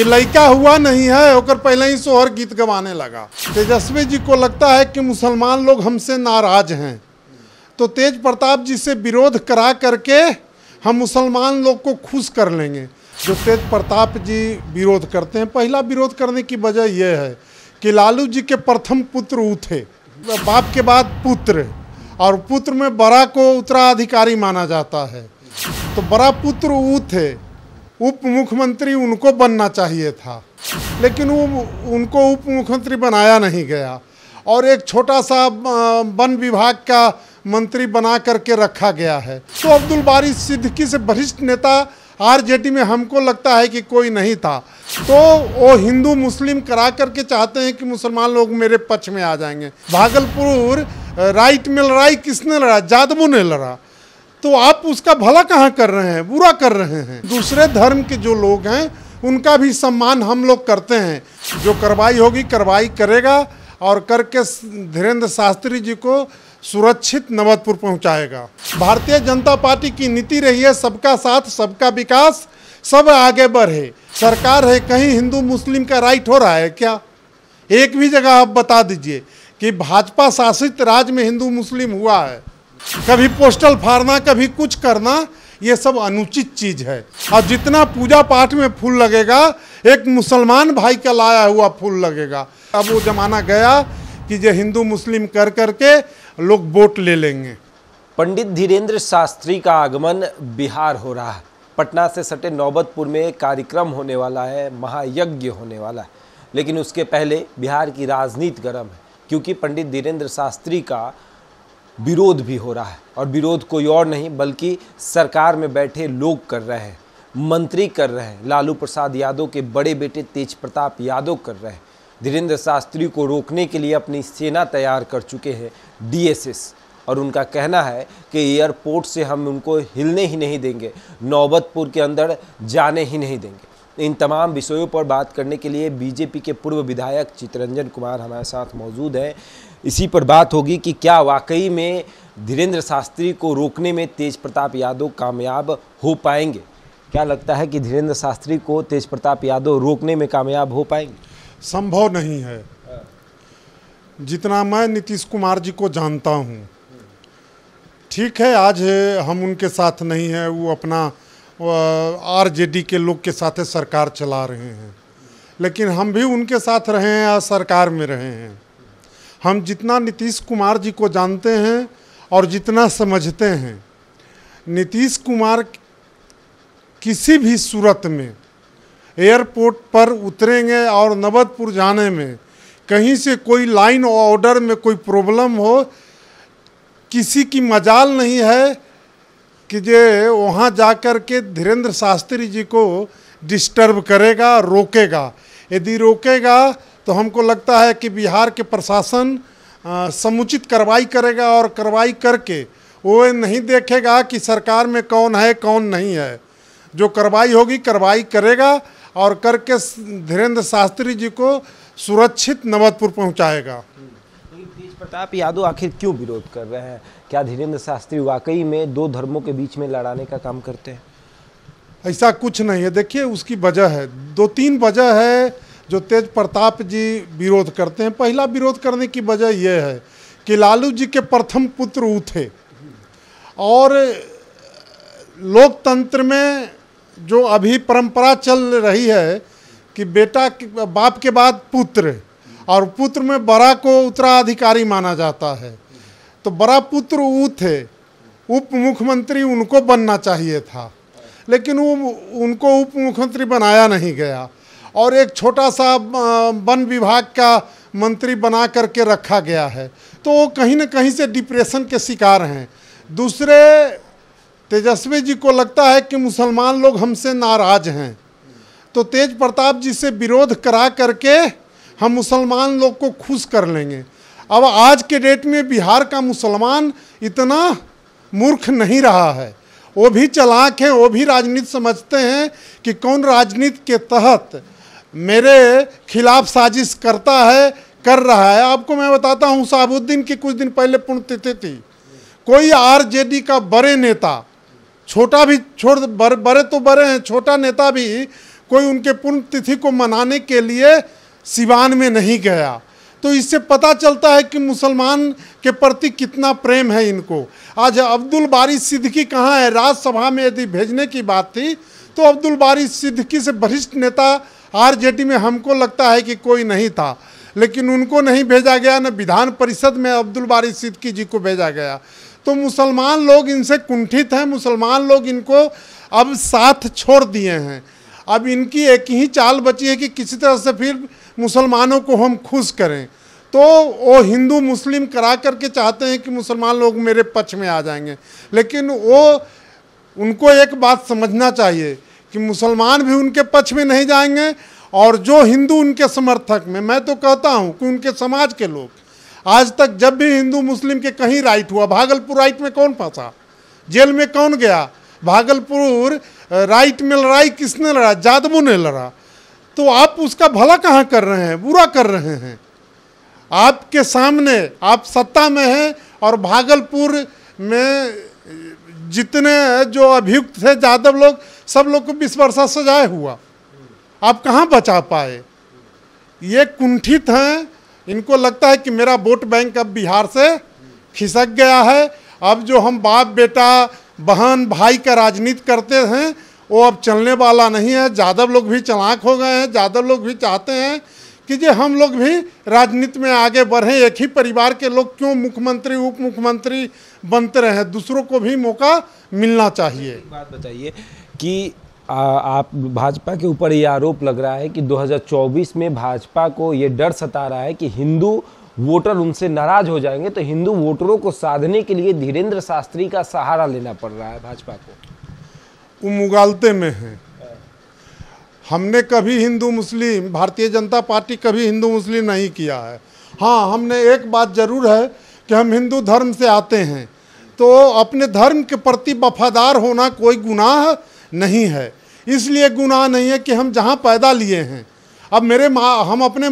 कि लड़का हुआ नहीं है होकर पहले ही सोहर गीत गवाने लगा। तेजस्वी जी को लगता है कि मुसलमान लोग हमसे नाराज हैं, तो तेज प्रताप जी से विरोध करा करके हम मुसलमान लोग को खुश कर लेंगे। जो तेज प्रताप जी विरोध करते हैं, पहला विरोध करने की वजह यह है कि लालू जी के प्रथम पुत्र वो थे, बाप के बाद पुत्र, और पुत्र में बड़ा को उत्तराधिकारी माना जाता है, तो बड़ा पुत्र वो थे। उप मुख्यमंत्री उनको बनना चाहिए था, लेकिन वो उनको उप मुख्यमंत्री बनाया नहीं गया और एक छोटा सा वन विभाग का मंत्री बना करके रखा गया है। तो अब्दुल बारी सिद्दीकी से वरिष्ठ नेता आरजेडी में हमको लगता है कि कोई नहीं था। तो वो हिंदू मुस्लिम करा करके चाहते हैं कि मुसलमान लोग मेरे पक्ष में आ जाएंगे। भागलपुर राइट में लड़ाई किसने लड़ा? जादवों ने लड़ा। तो आप उसका भला कहाँ कर रहे हैं, बुरा कर रहे हैं। दूसरे धर्म के जो लोग हैं उनका भी सम्मान हम लोग करते हैं। जो कार्रवाई होगी कार्रवाई करेगा और करके धीरेन्द्र शास्त्री जी को सुरक्षित नवतपुर पहुंचाएगा। भारतीय जनता पार्टी की नीति रही है सबका साथ सबका विकास, सब आगे बढ़े। सरकार है, कहीं हिंदू मुस्लिम का राइट हो रहा है क्या? एक भी जगह आप बता दीजिए कि भाजपा शासित राज्य में हिंदू मुस्लिम हुआ है? कभी पोस्टल फाड़ना, कभी कुछ करना, ये सब अनुचित चीज है। और जितना पूजा पाठ में फूल लगेगा, एक मुसलमान भाई का लाया हुआ फूल लगेगा। अब वो जमाना गया कि जो हिंदू मुस्लिम कर करके लोग वोट ले लेंगे। पंडित धीरेन्द्र शास्त्री का आगमन बिहार हो रहा है। पटना से सटे नौबतपुर में कार्यक्रम होने वाला है, महायज्ञ होने वाला है। लेकिन उसके पहले बिहार की राजनीति गर्म है, क्योंकि पंडित धीरेन्द्र शास्त्री का विरोध भी हो रहा है। और विरोध कोई और नहीं बल्कि सरकार में बैठे लोग कर रहे हैं, मंत्री कर रहे हैं। लालू प्रसाद यादव के बड़े बेटे तेज प्रताप यादव कर रहे हैं। धीरेन्द्र शास्त्री को रोकने के लिए अपनी सेना तैयार कर चुके हैं डीएसएस, और उनका कहना है कि एयरपोर्ट से हम उनको हिलने ही नहीं देंगे, नौबतपुर के अंदर जाने ही नहीं देंगे। इन तमाम विषयों पर बात करने के लिए बीजेपी के पूर्व विधायक चितरंजन कुमार हमारे साथ मौजूद हैं। इसी पर बात होगी कि क्या वाकई में धीरेन्द्र शास्त्री को रोकने में तेज प्रताप यादव कामयाब हो पाएंगे? क्या लगता है कि धीरेन्द्र शास्त्री को तेज प्रताप यादव रोकने में कामयाब हो पाएंगे? संभव नहीं है। जितना मैं नीतीश कुमार जी को जानता हूँ, ठीक है आज हम उनके साथ नहीं है, वो अपना आरजेडी के लोग के साथ सरकार चला रहे हैं, लेकिन हम भी उनके साथ रहे हैं और सरकार में रहे हैं। हम जितना नीतीश कुमार जी को जानते हैं और जितना समझते हैं, नीतीश कुमार किसी भी सूरत में एयरपोर्ट पर उतरेंगे और नवतपुर जाने में कहीं से कोई लाइन ऑर्डर में कोई प्रॉब्लम हो, किसी की मजाल नहीं है कि जो वहाँ जाकर के धीरेन्द्र शास्त्री जी को डिस्टर्ब करेगा, रोकेगा। यदि रोकेगा तो हमको लगता है कि बिहार के प्रशासन समुचित कार्रवाई करेगा और कार्रवाई करके वो नहीं देखेगा कि सरकार में कौन है कौन नहीं है। जो कार्रवाई होगी कार्रवाई करेगा और करके धीरेन्द्र शास्त्री जी को सुरक्षित नवतपुर पहुंचाएगा। तेज प्रताप यादव आखिर क्यों विरोध कर रहे हैं? क्या धीरेन्द्र शास्त्री वाकई में दो धर्मों के बीच में लड़ाने का काम करते हैं? ऐसा कुछ नहीं है। देखिए उसकी वजह है, दो तीन वजह है जो तेज प्रताप जी विरोध करते हैं। पहला विरोध करने की वजह यह है कि लालू जी के प्रथम पुत्र वो थे, और लोकतंत्र में जो अभी परंपरा चल रही है कि बेटा बाप के बाद पुत्र, और पुत्र में बड़ा को उत्तराधिकारी माना जाता है, तो बड़ा पुत्र वो थे, उप मुख्यमंत्री उनको बनना चाहिए था, लेकिन वो उनको उप मुख्यमंत्री बनाया नहीं गया और एक छोटा सा वन विभाग का मंत्री बना करके रखा गया है। तो वो कहीं न कहीं से डिप्रेशन के शिकार हैं। दूसरे, तेजस्वी जी को लगता है कि मुसलमान लोग हमसे नाराज हैं, तो तेज प्रताप जी से विरोध करा करके हम मुसलमान लोग को खुश कर लेंगे। अब आज के डेट में बिहार का मुसलमान इतना मूर्ख नहीं रहा है, वो भी चालाक है, वो भी राजनीति समझते हैं कि कौन राजनीति के तहत मेरे खिलाफ साजिश करता है, कर रहा है। आपको मैं बताता हूँ, शहाबुद्दीन की कुछ दिन पहले पुण्यतिथि थी। कोई आरजेडी का बड़े नेता, छोटा भी छोड़, बड़े तो बड़े हैं, छोटा नेता भी कोई उनके पुण्यतिथि को मनाने के लिए सिवान में नहीं गया। तो इससे पता चलता है कि मुसलमान के प्रति कितना प्रेम है इनको। आज अब्दुल बारी सिद्दीकी कहाँ है? राज्यसभा में यदि भेजने की बात थी तो अब्दुल बारी सिद्दीकी से वरिष्ठ नेता आरजेडी में हमको लगता है कि कोई नहीं था, लेकिन उनको नहीं भेजा गया, न विधान परिषद में अब्दुल बारी सिद्दीकी जी को भेजा गया। तो मुसलमान लोग इनसे कुंठित हैं, मुसलमान लोग इनको अब साथ छोड़ दिए हैं। अब इनकी एक ही चाल बची है कि किसी तरह से फिर मुसलमानों को हम खुश करें। तो वो हिंदू मुस्लिम करा करके चाहते हैं कि मुसलमान लोग मेरे पक्ष में आ जाएंगे, लेकिन उनको एक बात समझना चाहिए कि मुसलमान भी उनके पक्ष में नहीं जाएंगे, और जो हिंदू उनके समर्थक में, मैं तो कहता हूँ कि उनके समाज के लोग, आज तक जब भी हिंदू मुस्लिम के कहीं राइट हुआ, भागलपुर राइट में कौन फंसा, जेल में कौन गया? भागलपुर राइट में लड़ाई किसने लड़ा? जादवों ने लड़ा। तो आप उसका भला कहाँ कर रहे हैं? बुरा कर रहे हैं। आपके सामने आप सत्ता में हैं, और भागलपुर में जितने जो अभियुक्त थे यादव लोग, सब लोग को 20 वर्ष सजाए हुआ। आप कहाँ बचा पाए? ये कुंठित हैं। इनको लगता है कि मेरा वोट बैंक अब बिहार से खिसक गया है। अब जो हम बाप बेटा बहन भाई का राजनीति करते हैं वो अब चलने वाला नहीं है। यादव लोग भी चालाक हो गए हैं। यादव लोग भी चाहते हैं कि जो हम लोग भी राजनीति में आगे बढ़ें। एक ही परिवार के लोग क्यों मुख्यमंत्री उप मुख्यमंत्री बनते रहे? दूसरों को भी मौका मिलना चाहिए। एक बात बताइए कि आप भाजपा के ऊपर ये आरोप लग रहा है कि 2024 में भाजपा को ये डर सता रहा है कि हिंदू वोटर उनसे नाराज हो जाएंगे, तो हिंदू वोटरों को साधने के लिए धीरेंद्र शास्त्री का सहारा लेना पड़ रहा है भाजपा को। वो मुगालते में है। हमने कभी हिंदू मुस्लिम, भारतीय जनता पार्टी कभी हिंदू मुस्लिम नहीं किया है। हाँ, हमने एक बात जरूर है कि हम हिंदू धर्म से आते हैं, तो अपने धर्म के प्रति वफादार होना कोई गुनाह नहीं है। इसलिए गुनाह नहीं है कि हम जहाँ पैदा लिए हैं, अब मेरे माँ, हम अपने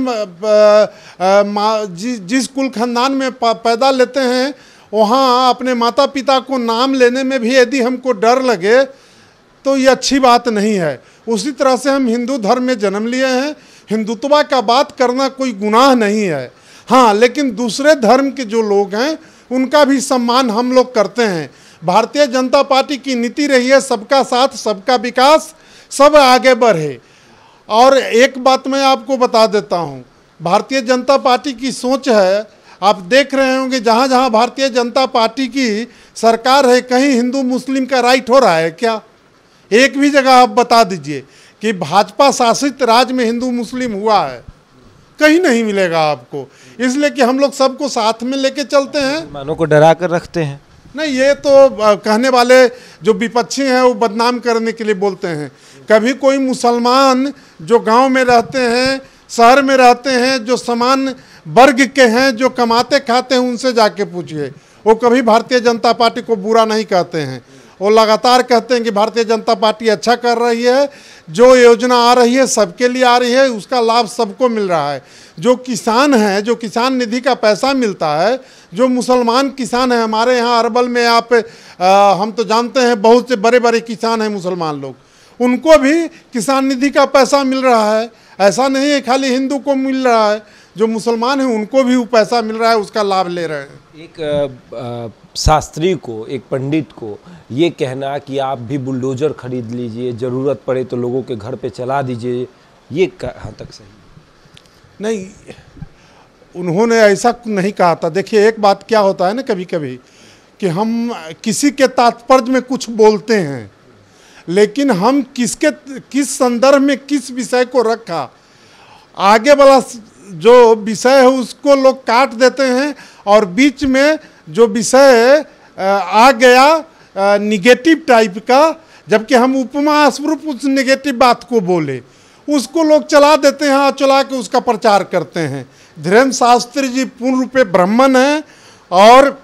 जिस कुल खानदान में पैदा लेते हैं, वहाँ अपने माता पिता को नाम लेने में भी यदि हमको डर लगे तो ये अच्छी बात नहीं है। उसी तरह से हम हिंदू धर्म में जन्म लिए हैं। हिंदुत्व का बात करना कोई गुनाह नहीं है। हाँ, लेकिन दूसरे धर्म के जो लोग हैं उनका भी सम्मान हम लोग करते हैं। भारतीय जनता पार्टी की नीति रही है सबका साथ सबका विकास, सब आगे बढ़े। और एक बात मैं आपको बता देता हूँ, भारतीय जनता पार्टी की सोच है, आप देख रहे होंगे जहाँ जहाँ भारतीय जनता पार्टी की सरकार है, कहीं हिंदू मुस्लिम का राइट हो रहा है क्या? एक भी जगह आप बता दीजिए कि भाजपा शासित राज्य में हिंदू मुस्लिम हुआ है? कहीं नहीं मिलेगा आपको। इसलिए कि हम लोग सबको साथ में लेके चलते हैं, मुसलमानों को डरा कर रखते हैं। नहीं, ये तो कहने वाले जो विपक्षी हैं वो बदनाम करने के लिए बोलते हैं। कभी कोई मुसलमान जो गांव में रहते हैं, शहर में रहते हैं, जो समान वर्ग के हैं, जो कमाते खाते हैं, उनसे जाके पूछिए, वो कभी भारतीय जनता पार्टी को बुरा नहीं कहते हैं। वो लगातार कहते हैं कि भारतीय जनता पार्टी अच्छा कर रही है, जो योजना आ रही है सबके लिए आ रही है, उसका लाभ सबको मिल रहा है। जो किसान हैं, जो किसान निधि का पैसा मिलता है, जो मुसलमान किसान हैं हमारे यहाँ अरवल में, हम तो जानते हैं बहुत से बड़े बड़े किसान हैं मुसलमान लोग, उनको भी किसान निधि का पैसा मिल रहा है। ऐसा नहीं है खाली हिंदू को मिल रहा है, जो मुसलमान हैं उनको भी वो पैसा मिल रहा है, उसका लाभ ले रहे हैं। एक शास्त्री को, एक पंडित को ये कहना कि आप भी बुलडोजर खरीद लीजिए, ज़रूरत पड़े तो लोगों के घर पे चला दीजिए, ये कहाँ तक सही? नहीं, उन्होंने ऐसा नहीं कहा था। देखिए, एक बात क्या होता है ना, कभी कभी कि हम किसी के तात्पर्य में कुछ बोलते हैं, लेकिन हम किस संदर्भ में किस विषय को रखा, आगे वाला जो विषय है उसको लोग काट देते हैं, और बीच में जो विषय आ गया निगेटिव टाइप का, जबकि हम उपमा स्वरूप उस निगेटिव बात को बोले, उसको लोग चला देते हैं और चला के उसका प्रचार करते हैं। धीरेंद्र शास्त्री जी पूर्ण रूपे ब्राह्मण हैं, और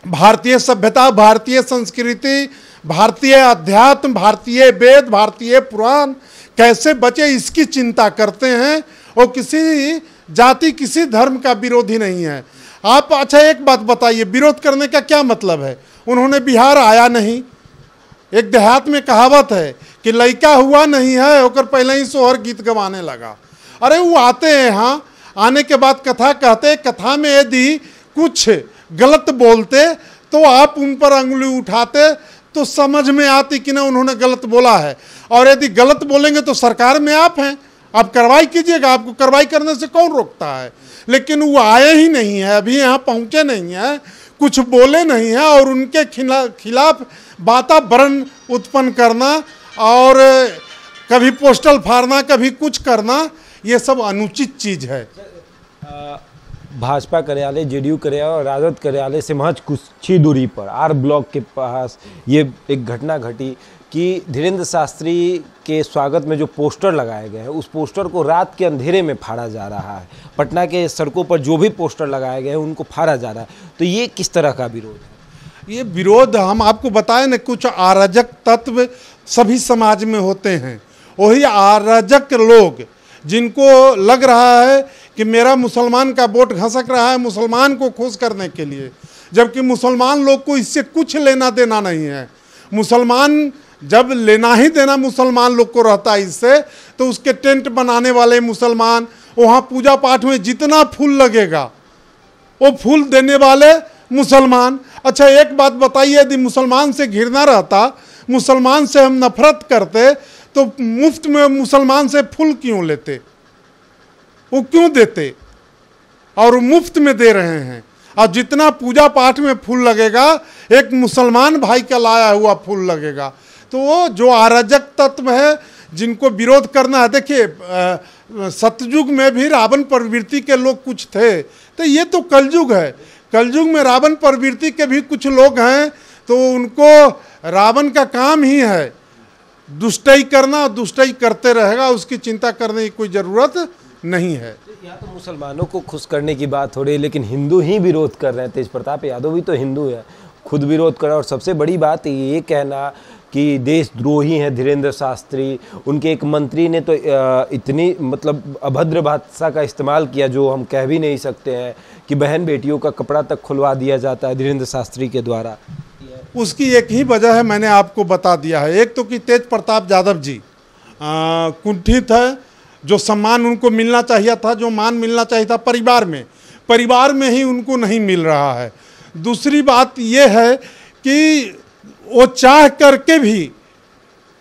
भारतीय सभ्यता, भारतीय संस्कृति, भारतीय अध्यात्म, भारतीय वेद, भारतीय पुराण कैसे बचे इसकी चिंता करते हैं। और किसी जाति, किसी धर्म का विरोधी नहीं है। आप अच्छा एक बात बताइए, विरोध करने का क्या मतलब है? उन्होंने बिहार आया नहीं। एक देहात में कहावत है कि लड़का हुआ नहीं है ओकर पहले ही सोहर गीत गवाने लगा। अरे वो आते हैं यहाँ, आने के बाद कथा कहते, कथा में यदि कुछ गलत बोलते तो आप उन पर अंगुली उठाते तो समझ में आती कि ना उन्होंने गलत बोला है, और यदि गलत बोलेंगे तो सरकार में आप हैं, आप कार्रवाई कीजिएगा, आपको कार्रवाई करने से कौन रोकता है। लेकिन वो आए ही नहीं है, अभी यहाँ पहुँचे नहीं हैं, कुछ बोले नहीं हैं, और उनके खिलाफ वातावरण उत्पन्न करना और कभी पोस्टल फाड़ना, कभी कुछ करना, ये सब अनुचित चीज़ है। भाजपा कार्यालय, जेडीयू कार्यालय और राजद कार्यालय से महज कुछ ही दूरी पर आर ब्लॉक के पास ये एक घटना घटी कि धीरेन्द्र शास्त्री के स्वागत में जो पोस्टर लगाए गए हैं, उस पोस्टर को रात के अंधेरे में फाड़ा जा रहा है। पटना के सड़कों पर जो भी पोस्टर लगाए गए हैं उनको फाड़ा जा रहा है। तो ये किस तरह का विरोध है? ये विरोध हम आपको बताएं न, कुछ अराजक तत्व सभी समाज में होते हैं। वही अराजक लोग जिनको लग रहा है कि मेरा मुसलमान का वोट घसक रहा है मुसलमान को खुश करने के लिए, जबकि मुसलमान लोग को इससे कुछ लेना देना नहीं है। मुसलमान जब लेना ही देना मुसलमान लोग को रहता है इससे, तो उसके टेंट बनाने वाले मुसलमान, वहाँ पूजा पाठ में जितना फूल लगेगा वो फूल देने वाले मुसलमान। अच्छा एक बात बताइए, यदि मुसलमान से घृणा रहता, मुसलमान से हम नफरत करते, तो मुफ्त में मुसलमान से फूल क्यों लेते, वो क्यों देते? और मुफ्त में दे रहे हैं। और जितना पूजा पाठ में फूल लगेगा, एक मुसलमान भाई का लाया हुआ फूल लगेगा। तो वो जो अराजक तत्व है जिनको विरोध करना है, देखिए सतयुग में भी रावण प्रवृत्ति के लोग कुछ थे, तो ये तो कलयुग है। कलयुग में रावण प्रवृत्ति के भी कुछ लोग हैं, तो उनको रावण का काम ही है दुष्टई करना, दुष्टई करते रहेगा, उसकी चिंता करने की कोई ज़रूरत नहीं है। यहाँ तो मुसलमानों को खुश करने की बात हो रही है, लेकिन हिंदू ही विरोध कर रहे हैं। तेज प्रताप यादव भी तो हिंदू है, खुद विरोध कर रहा है। और सबसे बड़ी बात ये कहना कि देशद्रोही हैं धीरेन्द्र शास्त्री, उनके एक मंत्री ने तो इतनी मतलब अभद्र भाषा का इस्तेमाल किया जो हम कह भी नहीं सकते हैं, कि बहन बेटियों का कपड़ा तक खुलवा दिया जाता है धीरेन्द्र शास्त्री के द्वारा। उसकी एक ही वजह है, मैंने आपको बता दिया है। एक तो कि तेज प्रताप यादव जी कुंठित है, जो सम्मान उनको मिलना चाहिए था, जो मान मिलना चाहिए था परिवार में ही उनको नहीं मिल रहा है। दूसरी बात यह है कि वो चाह करके भी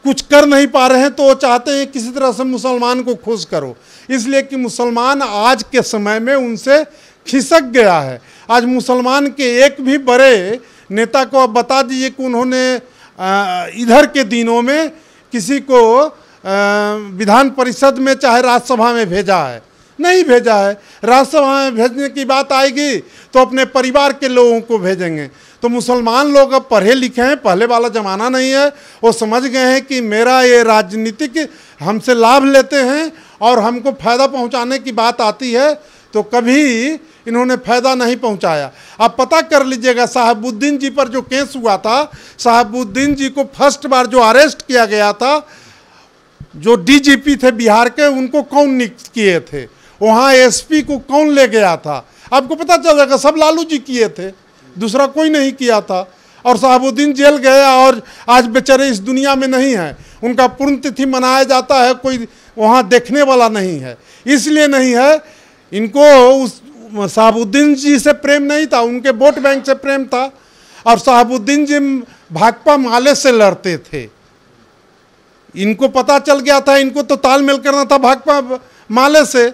कुछ कर नहीं पा रहे हैं, तो वो चाहते हैं किसी तरह से मुसलमान को खुश करो, इसलिए कि मुसलमान आज के समय में उनसे खिसक गया है। आज मुसलमान के एक भी बड़े नेता को आप बता दीजिए कि उन्होंने इधर के दिनों में किसी को विधान परिषद में चाहे राज्यसभा में भेजा है? नहीं भेजा है। राज्यसभा में भेजने की बात आएगी तो अपने परिवार के लोगों को भेजेंगे। तो मुसलमान लोग अब पढ़े लिखे हैं, पहले वाला ज़माना नहीं है। वो समझ गए हैं कि मेरा ये राजनीतिक हमसे लाभ लेते हैं और हमको फ़ायदा पहुंचाने की बात आती है तो कभी इन्होंने फ़ायदा नहीं पहुंचाया। आप पता कर लीजिएगा, साहबुद्दीन जी पर जो केस हुआ था, साहबुद्दीन जी को फर्स्ट बार जो अरेस्ट किया गया था, जो डीजीपी थे बिहार के, उनको कौन नियुक्त किए थे, वहाँ एसपी को कौन ले गया था, आपको पता चल जाएगा। सब लालू जी किए थे, दूसरा कोई नहीं किया था। और साहबुद्दीन जेल गया और आज बेचारे इस दुनिया में नहीं है। उनका पूर्ण तिथि मनाया जाता है, कोई वहाँ देखने वाला नहीं है। इसलिए नहीं है, इनको उस साहबुद्दीन जी से प्रेम नहीं था, उनके वोट बैंक से प्रेम था। और साहबुद्दीन जी भाकपा माले से लड़ते थे, इनको पता चल गया था, इनको तो तालमेल करना था भाकपा माले से,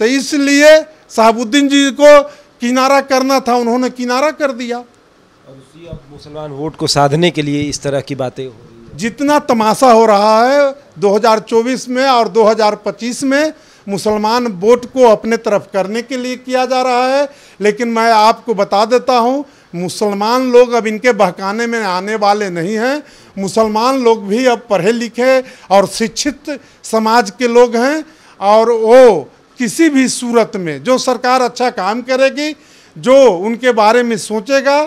तो इसलिए साहबुद्दीन जी को किनारा करना था, उन्होंने किनारा कर दिया। और उसी अब मुसलमान वोट को साधने के लिए इस तरह की बातें हो रही है। जितना तमाशा हो रहा है 2024 में और 2025 में, मुसलमान वोट को अपने तरफ करने के लिए किया जा रहा है। लेकिन मैं आपको बता देता हूँ, मुसलमान लोग अब इनके बहकाने में आने वाले नहीं हैं। मुसलमान लोग भी अब पढ़े लिखे और शिक्षित समाज के लोग हैं, और वो किसी भी सूरत में जो सरकार अच्छा काम करेगी, जो उनके बारे में सोचेगा,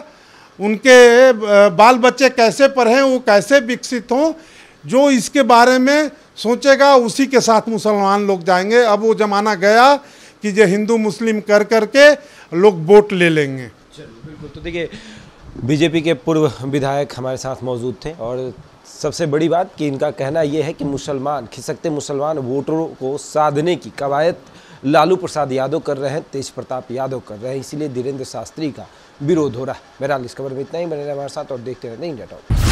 उनके बाल बच्चे कैसे पढ़ें, वो कैसे विकसित हों, जो इसके बारे में सोचेगा, उसी के साथ मुसलमान लोग जाएंगे। अब वो ज़माना गया कि जो हिंदू मुस्लिम कर करके लोग वोट ले लेंगे। चलो बिल्कुल। तो देखिए, बीजेपी के पूर्व विधायक हमारे साथ मौजूद थे और सबसे बड़ी बात कि इनका कहना यह है कि मुसलमान, खिसकते मुसलमान वोटरों को साधने की कवायद लालू प्रसाद यादव कर रहे हैं, तेज प्रताप यादव कर रहे हैं, इसीलिए धीरेन्द्र शास्त्री का विरोध हो रहा है। बहरहाल इस खबर में इतना ही, बने रहे हमारे साथ और देखते रहते इंडिया टॉक।